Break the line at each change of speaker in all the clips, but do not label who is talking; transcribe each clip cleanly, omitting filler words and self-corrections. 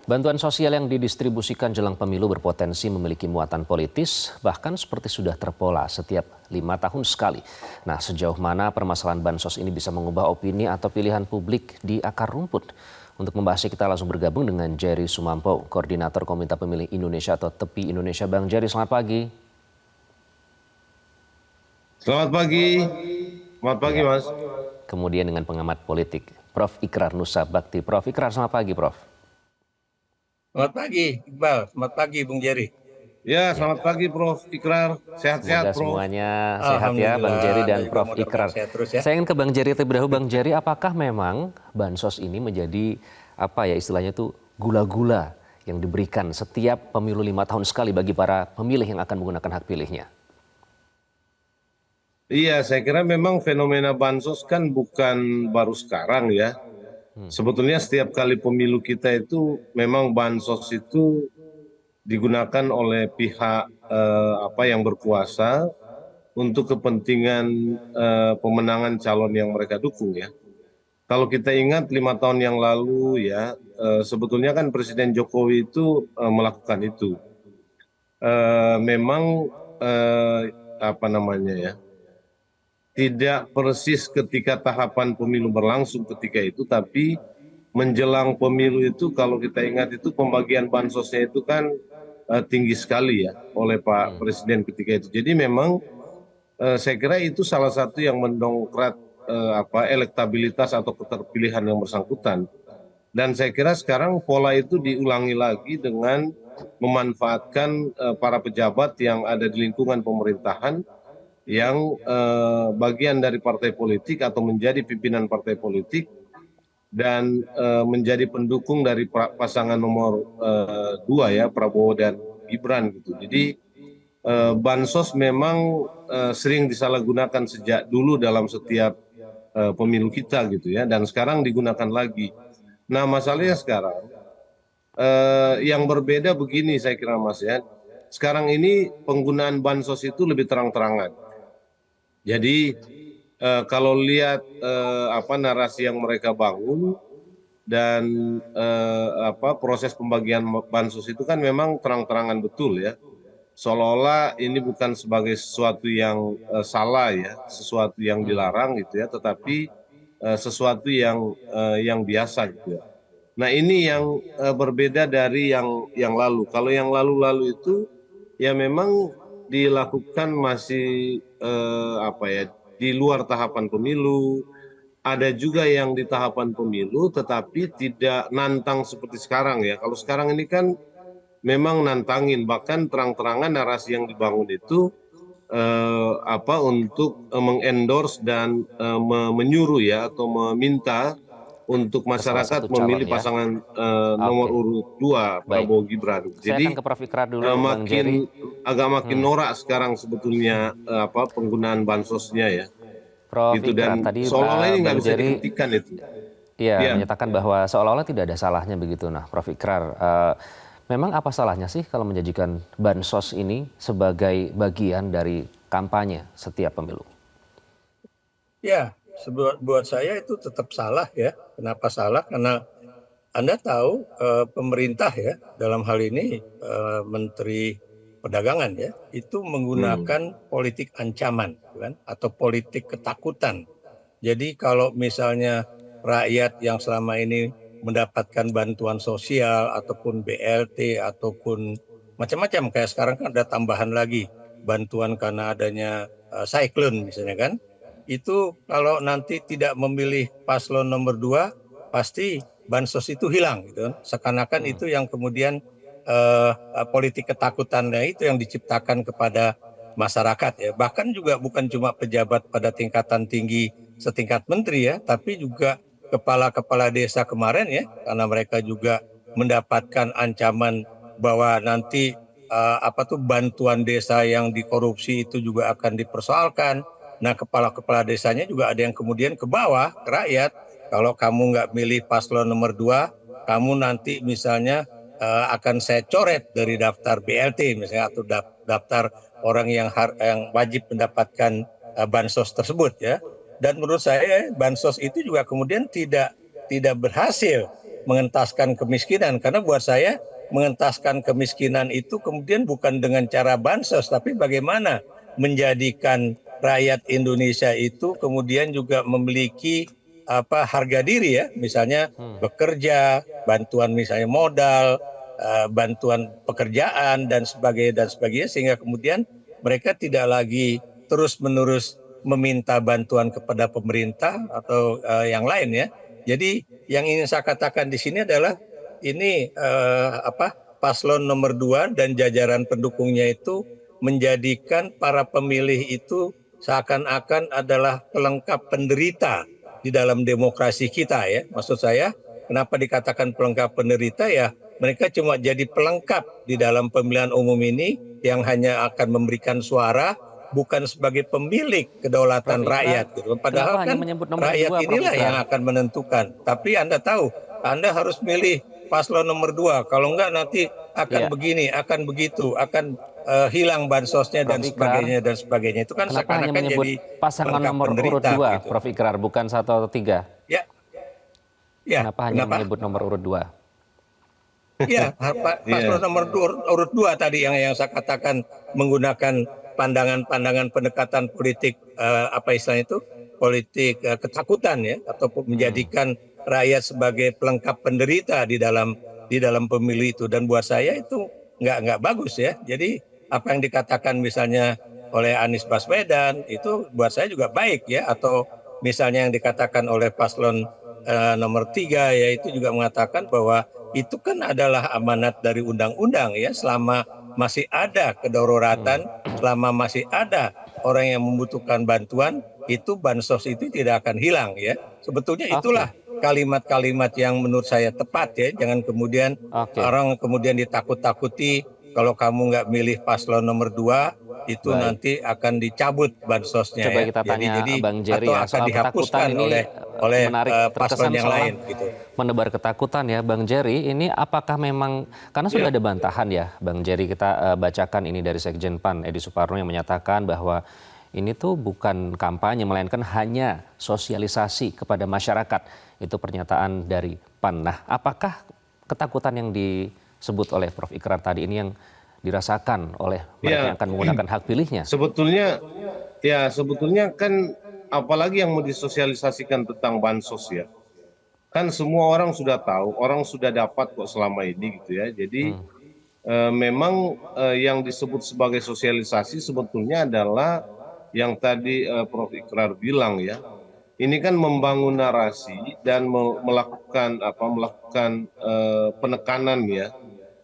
Bantuan sosial yang didistribusikan jelang pemilu berpotensi memiliki muatan politis, bahkan seperti sudah terpola setiap 5 tahun sekali. Nah, sejauh mana permasalahan bansos ini bisa mengubah opini atau pilihan publik di akar rumput? Untuk membahasnya kita langsung bergabung dengan Jerry Sumampo, Koordinator Komite Pemilih Indonesia atau TEPI Indonesia. Bang Jerry, selamat pagi.
Selamat pagi. Selamat pagi,
Ya.
Mas.
Kemudian dengan pengamat politik, Prof. Ikrar Nusa Bakti. Prof. Ikrar, selamat pagi, Prof.
Selamat pagi, Iqbal. Selamat pagi, Bung Jerry.
Ya, selamat pagi, Prof. Ikrar. Sehat-sehat,
Semoga
Prof.
semuanya sehat ya, Bang
Alhamdulillah,
Jerry dan
Anda juga
Prof. Ikrar.
mudah-mudahan sehat terus ya.
Saya ingin ke Bang Jerry terlebih dahulu. Bang Jerry, apakah memang bansos ini menjadi apa ya istilahnya itu gula-gula yang diberikan setiap pemilu 5 tahun sekali bagi para pemilih yang akan menggunakan hak pilihnya?
Iya, saya kira memang fenomena bansos kan bukan baru sekarang ya. Sebetulnya setiap kali pemilu kita itu memang bansos itu digunakan oleh pihak yang berkuasa untuk kepentingan pemenangan calon yang mereka dukung ya. Kalau kita ingat 5 tahun yang lalu ya, sebetulnya kan Presiden Jokowi itu melakukan itu. Memang tidak persis ketika tahapan pemilu berlangsung ketika itu, tapi menjelang pemilu itu kalau kita ingat itu pembagian bansosnya itu kan tinggi sekali ya oleh Pak Presiden ketika itu. Jadi memang saya kira itu salah satu yang mendongkrak elektabilitas atau keterpilihan yang bersangkutan. Dan saya kira sekarang pola itu diulangi lagi dengan memanfaatkan para pejabat yang ada di lingkungan pemerintahan yang bagian dari partai politik atau menjadi pimpinan partai politik dan menjadi pendukung dari pasangan nomor 2 ya, Prabowo dan Gibran gitu. Jadi bansos memang sering disalahgunakan sejak dulu dalam setiap pemilu kita gitu ya, dan sekarang digunakan lagi. Nah, masalahnya sekarang yang berbeda begini saya kira, Mas ya. Sekarang ini penggunaan bansos itu lebih terang-terangan. Jadi kalau lihat narasi yang mereka bangun dan proses pembagian bansos itu kan memang terang-terangan betul ya. Seolah-olah ini bukan sebagai sesuatu yang salah ya, sesuatu yang dilarang gitu ya, tetapi sesuatu yang biasa gitu ya. Nah, ini yang berbeda dari yang lalu. Kalau yang lalu-lalu itu ya memang dilakukan masih di luar tahapan pemilu. Ada juga yang di tahapan pemilu tetapi tidak nantang seperti sekarang ya. Kalau sekarang ini kan memang nantangin, bahkan terang-terangan narasi yang dibangun itu untuk mengendorse dan menyuruh ya atau meminta untuk
Ke salah
masyarakat
satu calon
memilih
ya.
pasangan nomor
Oke,
urut 2
baik.
Prabowo Gibran.
Saya akan
Jadi
ke Prof. Ikrar dulu, Bang Jerry.
makin norak sekarang sebetulnya penggunaan bansosnya ya.
Prof.
Gitu,
Ikrar,
dan
tadi
seolah-olah ini nggak
Bang
bisa
Jerry
dihentikan itu.
ya
Ya.
menyatakan bahwa seolah-olah tidak ada salahnya begitu. Nah, Prof. Ikrar, memang apa salahnya sih kalau menjanjikan bansos ini sebagai bagian dari kampanye setiap pemilu?
Ya, buat saya itu tetap salah ya. Kenapa salah? Karena Anda tahu pemerintah ya dalam hal ini Menteri Perdagangan ya itu menggunakan politik ancaman kan atau politik ketakutan. Jadi kalau misalnya rakyat yang selama ini mendapatkan bantuan sosial ataupun BLT ataupun macam-macam kayak sekarang kan ada tambahan lagi bantuan karena adanya cyclone misalnya kan. Itu kalau nanti tidak memilih paslon nomor 2 pasti bansos itu hilang gitu kan. Seakan-akan itu yang kemudian politik ketakutannya itu yang diciptakan kepada masyarakat ya. Bahkan juga bukan cuma pejabat pada tingkatan tinggi setingkat menteri ya, tapi juga kepala-kepala desa kemarin ya, karena mereka juga mendapatkan ancaman bahwa nanti bantuan desa yang dikorupsi itu juga akan dipersoalkan. Nah, kepala-kepala desanya juga ada yang kemudian ke bawah, ke rakyat. Kalau kamu nggak milih paslon nomor 2, kamu nanti misalnya akan saya coret dari daftar BLT misalnya atau daftar orang yang wajib mendapatkan bansos tersebut ya. Dan menurut saya bansos itu juga kemudian tidak berhasil mengentaskan kemiskinan. Karena buat saya mengentaskan kemiskinan itu kemudian bukan dengan cara bansos, tapi bagaimana menjadikan rakyat Indonesia itu kemudian juga memiliki harga diri ya, misalnya bekerja, bantuan misalnya modal, bantuan pekerjaan dan sebagainya, sehingga kemudian mereka tidak lagi terus-menerus meminta bantuan kepada pemerintah atau yang lain ya. Jadi yang ingin saya katakan di sini adalah ini paslon nomor 2 dan jajaran pendukungnya itu menjadikan para pemilih itu seakan-akan adalah pelengkap penderita di dalam demokrasi kita ya. Maksud saya, kenapa dikatakan pelengkap penderita ya? Mereka cuma jadi pelengkap di dalam pemilihan umum ini yang hanya akan memberikan suara, bukan sebagai pemilik kedaulatan
Prof. Ikrar,
rakyat gitu.
kenapa
Padahal
hanya
kan
menyebut nomor
rakyat
2, Prof.
inilah
Ikrar?
yang akan menentukan. Tapi Anda tahu, Anda harus milih paslon nomor 2. Kalau enggak nanti akan
Iya,
begini, akan begitu, akan hilang bansosnya
Prof.
dan
Ikrar,
sebagainya dan sebagainya. Itu kan
kenapa hanya
seakan-akan
menyebut
jadi
pasangan
pelengkap
nomor urut
penderita
2,
begitu.
Prof. Ikrar, bukan 1 atau 3?
Ya, ya.
Kenapa hanya
Kenapa?
menyebut nomor urut 2?
Ya, paslon
Iya.
nomor urut 2 tadi yang saya katakan menggunakan pandangan-pandangan pendekatan politik apa istilahnya itu politik ketakutan ya, atau menjadikan rakyat sebagai pelengkap penderita di dalam pemilu itu. Dan buat saya itu nggak bagus ya. Jadi apa yang dikatakan misalnya oleh Anies Baswedan itu buat saya juga baik ya, atau misalnya yang dikatakan oleh paslon nomor 3 yaitu juga mengatakan bahwa itu kan adalah amanat dari undang-undang ya, selama masih ada kedaruratan, selama masih ada orang yang membutuhkan bantuan, itu bansos itu tidak akan hilang ya. Sebetulnya itulah
Oke,
kalimat-kalimat yang menurut saya tepat ya. Jangan kemudian
oke,
orang kemudian ditakut-takuti kalau kamu nggak milih paslon nomor 2 itu
baik.
nanti akan dicabut bansosnya
Coba
ya.
kita tanya
Jadi
Bang
atau
Jerry ya,
akan
soal ketakutan
dihapuskan
ini
oleh
menarik,
paslon
terkesan
yang
seolah
lain gitu.
menebar ketakutan ya Bang Jerry. Ini apakah memang, karena sudah
Ya.
ada bantahan ya Bang Jerry, kita bacakan ini dari Sekjen PAN Edi Suparno yang menyatakan bahwa ini tuh bukan kampanye, melainkan hanya sosialisasi kepada masyarakat. Itu pernyataan dari PAN. Nah, apakah ketakutan yang disebut oleh Prof. Ikrar tadi ini yang dirasakan oleh mereka
Ya,
yang akan menggunakan hak pilihnya?
sebetulnya kan apalagi yang mau disosialisasikan tentang bansos ya. Kan semua orang sudah tahu, orang sudah dapat kok selama ini gitu ya. Jadi memang yang disebut sebagai sosialisasi sebetulnya adalah yang tadi Prof. Ikrar bilang ya. Ini kan membangun narasi dan melakukan penekanan ya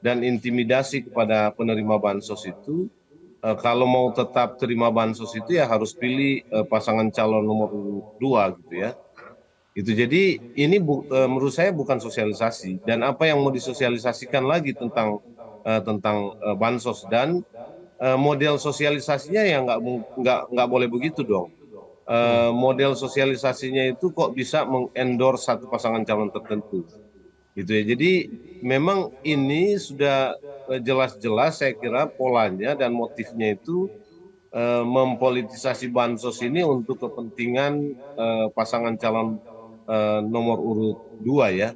dan intimidasi kepada penerima bansos itu. Kalau mau tetap terima bansos itu ya harus pilih pasangan calon nomor 2 gitu ya. Itu jadi ini menurut saya bukan sosialisasi, dan apa yang mau disosialisasikan lagi tentang bansos, dan model sosialisasinya ya nggak boleh begitu dong. Model sosialisasinya itu kok bisa mengendorse satu pasangan calon tertentu gitu ya. Jadi memang ini sudah jelas-jelas saya kira polanya dan motifnya itu mempolitisasi bansos ini untuk kepentingan pasangan calon nomor urut 2 ya.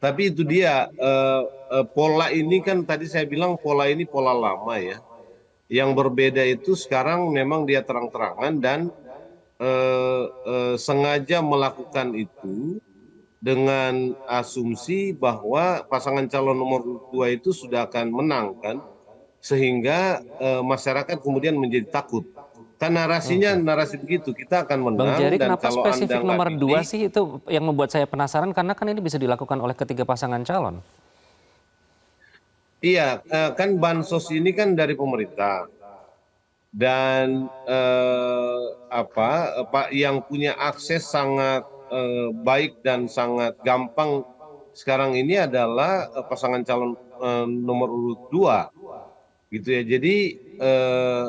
Tapi itu dia pola ini kan tadi saya bilang pola ini pola lama ya. Yang berbeda itu sekarang memang dia terang-terangan dan sengaja melakukan itu dengan asumsi bahwa pasangan calon nomor 2 itu sudah akan menang kan, sehingga masyarakat kemudian menjadi takut. Kan narasinya
Oke.
narasi begitu, kita akan
Bang
menang
Jerry,
dan
kenapa
kalau Anda
spesifik
nggak
nomor 2
pilih,
sih? Itu yang membuat saya penasaran karena kan ini bisa dilakukan oleh ketiga pasangan calon.
iya kan bansos ini kan dari pemerintah dan yang punya akses sangat baik dan sangat gampang sekarang ini adalah pasangan calon nomor urut 2 gitu ya. Jadi eh,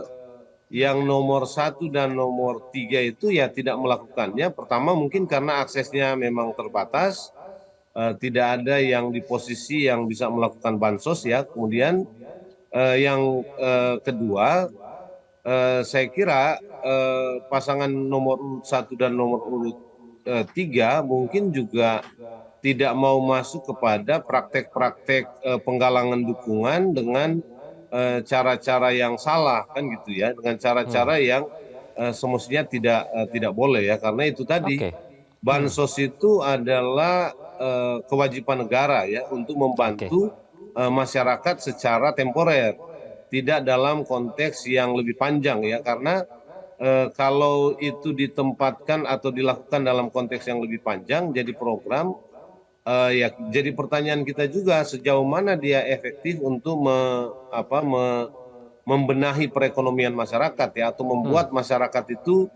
yang nomor 1 dan nomor 3 itu ya tidak melakukannya. Pertama mungkin karena aksesnya memang terbatas, tidak ada yang di posisi yang bisa melakukan bansos ya. Kemudian yang kedua, saya kira pasangan nomor urut 1 dan nomor urut 3 mungkin juga tidak mau masuk kepada praktek-praktek penggalangan dukungan dengan cara-cara yang salah kan gitu ya, dengan cara-cara yang semestinya tidak boleh ya, karena itu tadi
Oke,
bansos itu adalah kewajiban negara ya untuk
oke,
membantu masyarakat secara temporer, tidak dalam konteks yang lebih panjang ya, karena kalau itu ditempatkan atau dilakukan dalam konteks yang lebih panjang jadi program, ya jadi pertanyaan kita juga sejauh mana dia efektif untuk membenahi perekonomian masyarakat ya, atau membuat masyarakat itu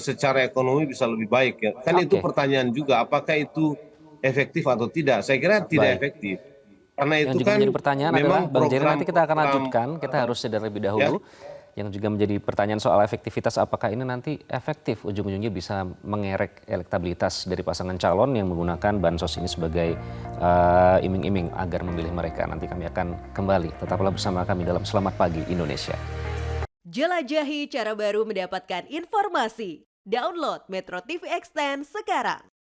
secara ekonomi bisa lebih baik ya. Kan itu
oke.
pertanyaan juga, apakah itu efektif atau tidak? Saya kira tidak
Baik.
efektif. Karena
Yang
itu
juga
kan
menjadi pertanyaan adalah,
memang
Bang Jerry, nanti kita akan
program-program
lanjutkan, kita harus jeda terlebih
ya.
dahulu. Yang juga menjadi pertanyaan soal efektivitas, apakah ini nanti efektif ujung-ujungnya bisa mengerek elektabilitas dari pasangan calon yang menggunakan bansos ini sebagai iming-iming agar memilih mereka. Nanti kami akan kembali, tetaplah bersama kami dalam Selamat Pagi Indonesia.
Jelajahi cara baru mendapatkan informasi. Download Metro TV Extend sekarang.